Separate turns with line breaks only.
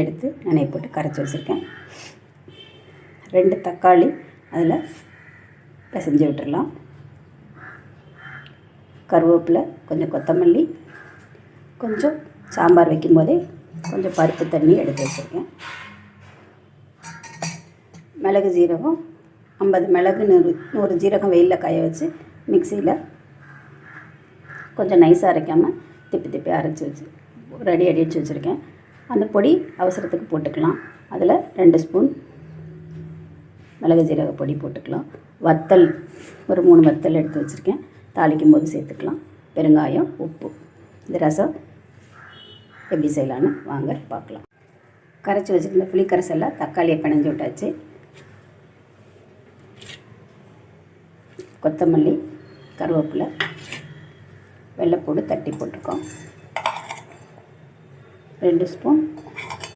எடுத்து நனைய போட்டு கரைச்சி வச்சுருக்கேன். 2 தக்காளி அதில் பிசைஞ்சு விட்டுடலாம். கருவேப்பிலை, கொஞ்சம் கொத்தமல்லி, கொஞ்சம் சாம்பார் வைக்கும்போதே கொஞ்சம் பருப்பு தண்ணி எடுத்து வச்சுருக்கேன். மிளகு ஜீரகம் 50 மிளகு 100 ஜீரகம் வெயிலில் காய வச்சு மிக்சியில் கொஞ்சம் நைஸாக அரைக்காமல் திப்பி அரைச்சி வச்சு ரெடி அடிச்சு வச்சுருக்கேன். அந்த பொடி அவசரத்துக்கு போட்டுக்கலாம். அதில் 2 ஸ்பூன் மிளகு ஜீரக பொடி போட்டுக்கலாம். வத்தல் ஒரு 3 வத்தல் எடுத்து வச்சுருக்கேன், தாளிக்கும் போது சேர்த்துக்கலாம். பெருங்காயம், உப்பு. இந்த ரசம் எப்படி செய்யலான்னு வாங்க பார்க்கலாம். கரைச்சி வச்சுருந்த புளி கரைசலில் தக்காளியை பிணைஞ்சு விட்டாச்சு. கொத்தமல்லி, கருவேப்பிலை, வெள்ளைப்பூடு தட்டி போட்டிருக்கோம். 2 ஸ்பூன்